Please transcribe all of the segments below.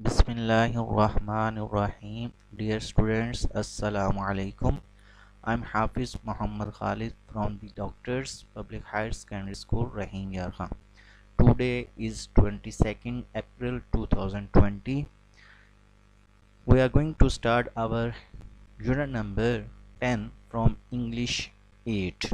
Bismillahirrahmanirrahim. Dear students, Assalamu alaikum. I'm Hafiz Muhammad Khalid from the Doctors Public Higher Secondary School, Rahim Yar Khan. Today is 22nd April 2020. We are going to start our unit number 10 from English 8.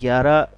11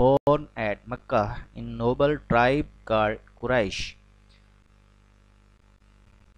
born at Makkah in noble tribe called Quraysh.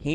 He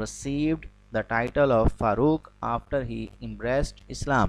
received the title of Faruq after he embraced Islam.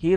He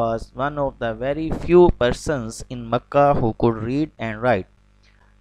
was one of the very few persons in Makkah who could read and write.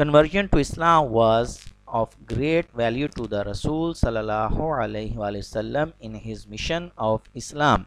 conversion to Islam was of great value to the Rasul sallallahu alaihi wasallam in his mission of Islam.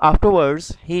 Afterwards he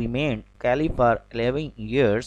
remained caliph for 11 years.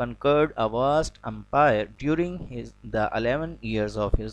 conquered a vast empire during the 11 years of his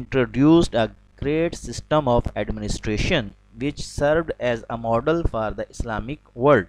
introduced a great system of administration which served as a model for the Islamic world.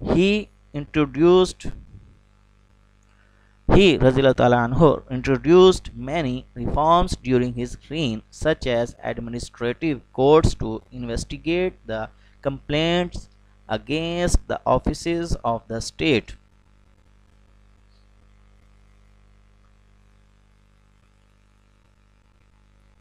He introduced He Razila Ta'ala anhu introduced many reforms during his reign, such as administrative courts to investigate the complaints against the offices of the state.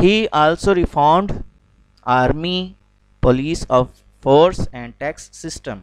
He also reformed army, police of force and tax system.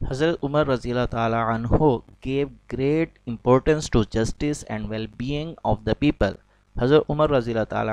Hazrat Umar Razila Ta'ala Anhu gave great importance to justice and well-being of the people. Hazrat Umar Razila Ta'ala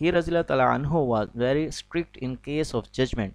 He Razila Ta'ala Anhu was very strict in case of judgment.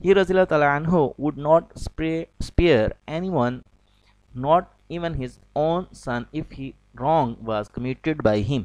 He Razila Ta'ala Anhu would not spare anyone, not even his own son, if he wrong was committed by him.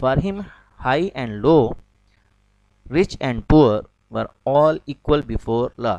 For him, high and low, rich and poor were all equal before law.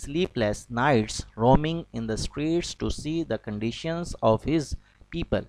sleepless nights roaming in the streets to see the conditions of his people.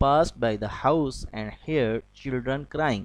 passed by the house and heard children crying.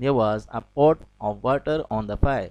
There was a pot of water on the fire.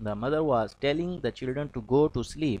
The mother was telling the children to go to sleep.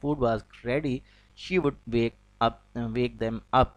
food was ready, she would wake them up.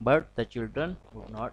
But the children would not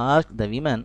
asked the women.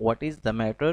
what is the matter?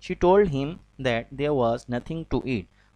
She told him that there was nothing to eat.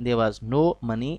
There was no money,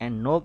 And no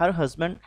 Her husband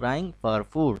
crying for food.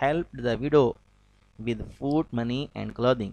helped the widow with food, money and clothing.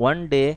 One day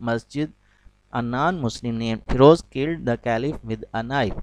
masjid, a non-Muslim named Firoz killed the caliph with a knife.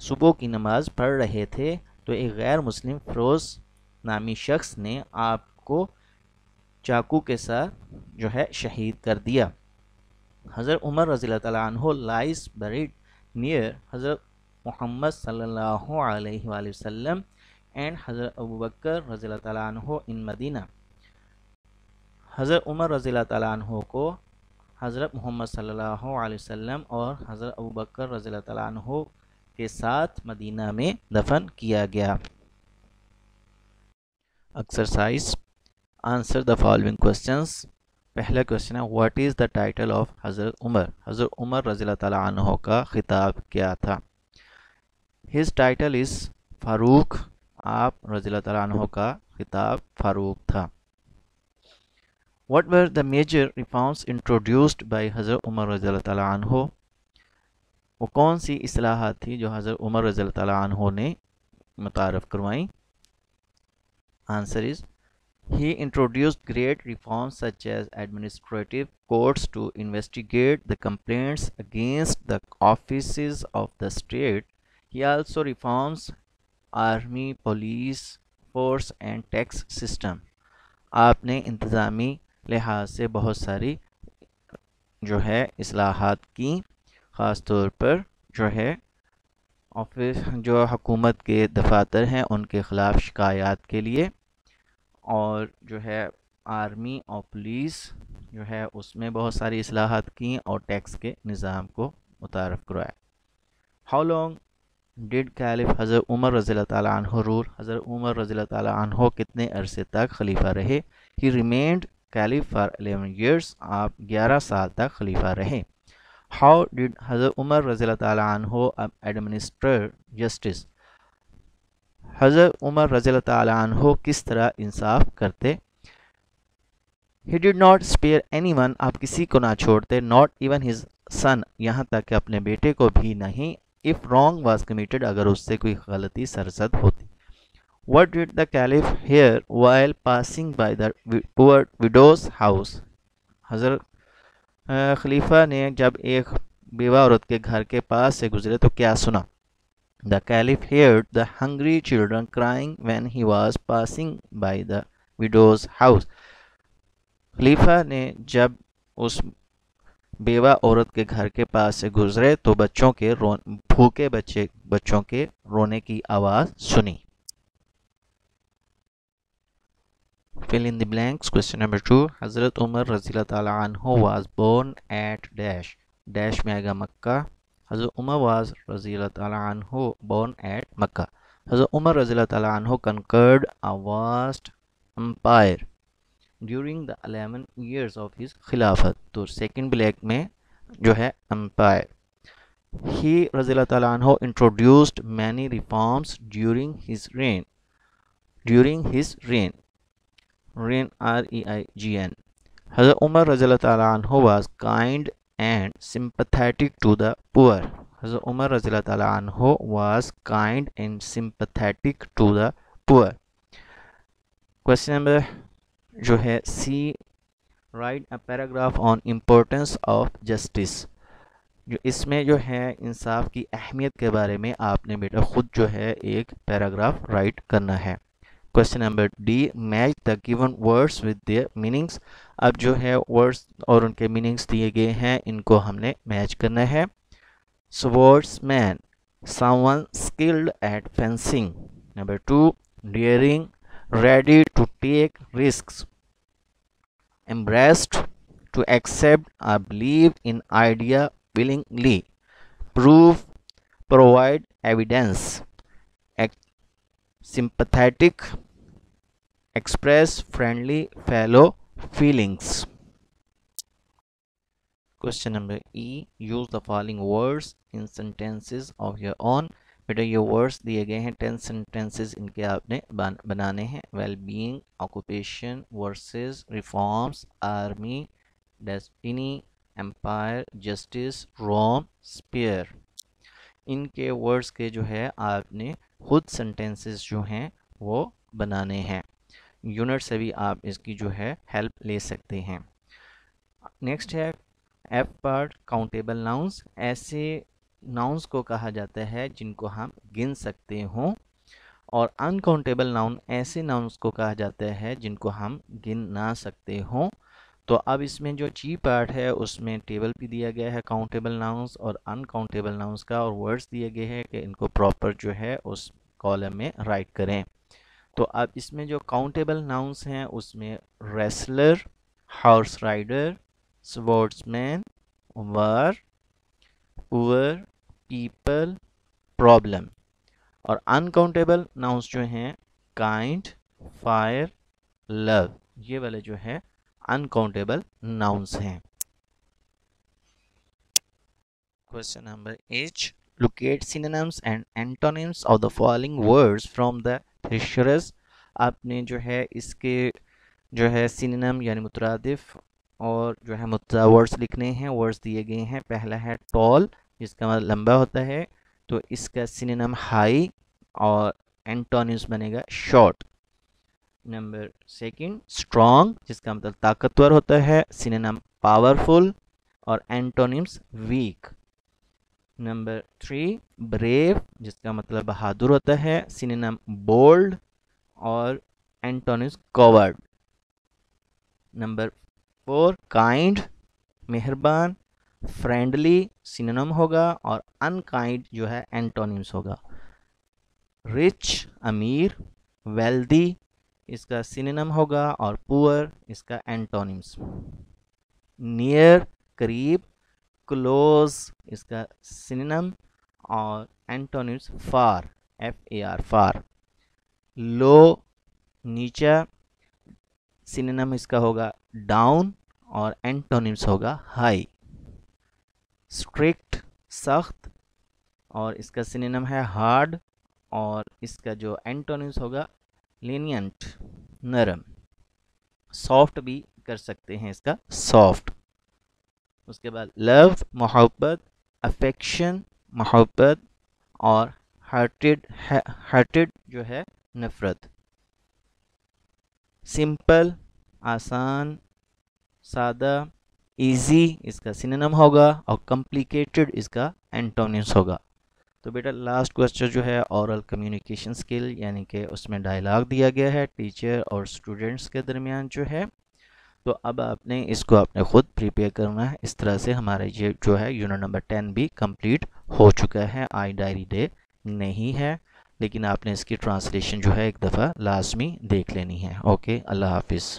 صبح کی نماز پڑھ رہے تھے تو ایک غیر مسلم فروز نامی شخص نے آپ کو چاقو کے ساتھ جو ہے شہید کر دیا. حضرت عمر رضی اللہ تعالیٰ عنہ لائز buried near حضرت محمد صلی اللہ علیہ وآلہ وسلم and حضرت ابو بکر رضی اللہ تعالیٰ عنہ in مدینہ. حضرت عمر رضی اللہ تعالیٰ عنہ کو حضرت محمد صلی اللہ علیہ وسلم اور حضرت ابو بکر رضی اللہ تعالیٰ عنہ کے ساتھ مدینہ میں دفن کیا گیا. Exercise answer the following questions. پہلا کوسچن ہے what is the title of حضرت عمر. حضرت عمر رضی اللہ تعالیٰ عنہ کا خطاب کیا تھا؟ His title is Farooq. آپ رضی اللہ تعالیٰ عنہ کا خطاب فاروق تھا. What were the major reforms introduced by Hazrat Umar رضی اللہ تعالیٰ عنہ. وہ کون سی اصلاحات تھی جو حضرت عمر رضی اللہ تعالیٰ عنہ نے متعارف کروائیں؟ Answer is he introduced great reforms such as administrative courts to investigate the complaints against the offices of the state. He also reforms army, police force and tax system. آپ نے انتظامی لحاظ سے بہت ساری جو ہے اصلاحات کی، خاص طور پر جو ہے آفس جو حکومت کے دفاتر ہیں ان کے خلاف شکایات کے لیے، اور جو ہے آرمی اور پولیس جو ہے اس میں بہت ساری اصلاحات کی، اور ٹیکس کے نظام کو متعارف کروایا. ہاؤ لانگ ڈیڈ کیلف حضرت عمر رضی اللہ تعالیٰ عنہ رول. حضرت عمر رضی اللہ تعالیٰ عنہ کتنے عرصے تک خلیفہ رہے؟ ہی ریمینڈ کیلف فار 11 years. آپ 11 سال تک خلیفہ رہے. ہاؤ ڈیڈ حضرت عمر رضی اللہ تعالیٰ عنہ ایڈمنسٹر جسٹس. حضرت عمر رضی اللہ تعالیٰ عنہ کس طرح انصاف کرتے؟ He did not spare anyone. آپ کسی کو نہ چھوڑتے. Not even his son. یہاں تک کہ اپنے بیٹے کو بھی نہیں. If wrong was committed. اگر اس سے کوئی غلطی سرزد ہوتی. What did the caliph hear while passing by the poor widow's house. حضرت خلیفہ نے جب ایک بیوہ عورت کے گھر کے پاس سے گزرے تو کیا سنا؟ The caliph heard the hungry children crying when he was passing by the widow's house. خلیفہ نے جب اس بیوہ عورت کے گھر کے پاس سے گزرے تو بچوں کے بھوکے بچوں کے رونے کی آواز سنی. Fill in the blanks. Question number 2. حضرت عمر رضی اللہ تعالیٰ عنہ was born at dash. Dash میں آئے گا مکہ. حضرت عمر was رضی اللہ تعالیٰ عنہ born at مکہ. حضرت عمر رضی اللہ تعالیٰ عنہ conquered a vast empire during the 11 years of his خلافت. تو سیکنڈ بلیک میں جو ہے empire. He رضی اللہ تعالیٰ عنہ introduced many reforms during his reign. Reign R-E-I-G-N. حضرت عمر رضی اللہ تعالیٰ عنہ was kind and sympathetic to the poor. حضرت عمر رضی اللہ تعالیٰ عنہ was kind and sympathetic to the poor. Question number جو ہے C. Write a paragraph on importance of justice. جو اس میں جو ہے انصاف کی اہمیت کے بارے میں آپ نے بیٹا خود جو ہے ایک پیراگراف رائٹ کرنا ہے. Question number D. Match the given words with their meanings. اب جو ہے words اور ان کے meanings دیے گئے ہیں ان کو ہم نے میچ کرنا ہے. Swordsman, someone skilled at fencing. Number 2. Daring, ready to take risks. Embraced, to accept or believe in idea willingly. Prove, provide evidence. Sympathetic, express friendly fellow feelings. Question number E. Use the following words in sentences of your own. بیٹا یہ words دیے گئے ہیں 10 sentences ان کے آپ نے بنانے ہیں. well-being, occupation, versus, reforms, army, destiny, empire, justice, Rome, spear. ان کے words کے جو ہے آپ نے خود sentences جو ہیں وہ بنانے ہیں. یونٹ سے بھی آپ اس کی جو ہے ہیلپ لے سکتے ہیں. نیکسٹ ہے ایف پارٹ کاؤنٹیبل ناؤنس. ایسے ناؤنس کو کہا جاتا ہے جن کو ہم گن سکتے ہوں، اور انکاؤنٹیبل ناؤن ایسے ناؤنس کو کہا جاتا ہے جن کو ہم گن نہ سکتے ہوں۔ تو اب اس میں جو جی پارٹ ہے اس میں ٹیبل بھی دیا گیا ہے کاؤنٹیبل ناؤنس اور انکاؤنٹیبل ناؤنس کا، اور ورڈز دیے گئے ہیں کہ ان کو پراپر جو ہے اس کالم میں رائٹ کریں۔ تو اب اس میں جو کاؤنٹیبل ناؤنس ہیں اس میں ریسلر، ہارس رائڈر، سپورٹس مین، وار، پور، پیپل، پرابلم۔ اور انکاؤنٹیبل ناؤنس جو ہیں کائنڈ، فائر، لو، یہ والے جو ہے انکاؤنٹیبل ناؤنس ہیں۔ Question number 8. Locate synonyms and antonyms of the following words from the thesaurus. آپ نے جو ہے اس کے جو ہے سینونیم یعنی مترادف اور جو ہے متضاد ورڈز لکھنے ہیں۔ ورڈز دیے گئے ہیں، پہلا ہے ٹال جس کا مطلب لمبا ہوتا ہے، تو اس کا سینونیم ہائی اور اینٹونیمس بنے گا شارٹ۔ نمبر سیکنڈ اسٹرانگ جس کا مطلب طاقتور ہوتا ہے، سینونیم پاورفل اور اینٹونیمس ویک۔ نمبر 3 بریو جس کا مطلب بہادر ہوتا ہے، سینونیم بولڈ اور اینٹونیمس کوورڈ۔ نمبر 4 کائنڈ مہربان، فرینڈلی سینونیم ہوگا اور انکائنڈ جو ہے اینٹونیمس ہوگا۔ رچ امیر، ویلدی اس کا سینونیم ہوگا اور پور اس کا اینٹونیمس۔ نیئر قریب، کلوز اس کا سینونیم اور antonyms far, FAR far. Low نیچا، سینونیم اس کا ہوگا ڈاؤن اور اینٹونیمس ہوگا ہائی۔ اسٹرکٹ سخت اور اس کا سینونیم ہے ہارڈ اور اس کا جو اینٹونیمس ہوگا لینینٹ نرم۔ سافٹ بھی کر سکتے ہیں اس کا سافٹ۔ اس کے بعد لو محبت، افیکشن محبت اور ہارٹڈ جو ہے نفرت۔ سمپل آسان، سادہ، ایزی اس کا سینونیم ہوگا اور کمپلیکیٹڈ اس کا اینٹونیمس ہوگا۔ تو بیٹا لاسٹ کوسچن جو ہے اورل کمیونیکیشن سکل یعنی کہ اس میں ڈائلاگ دیا گیا ہے ٹیچر اور اسٹوڈنٹس کے درمیان جو ہے، تو اب آپ نے اس کو اپنے خود پریپیئر کرنا ہے۔ اس طرح سے ہمارے یہ جو ہے یونٹ نمبر 10 بھی کمپلیٹ ہو چکا ہے۔ آئی ڈائری ڈے نہیں ہے لیکن آپ نے اس کی ٹرانسلیشن جو ہے ایک دفعہ لازمی دیکھ لینی ہے۔ اوکے، اللہ حافظ۔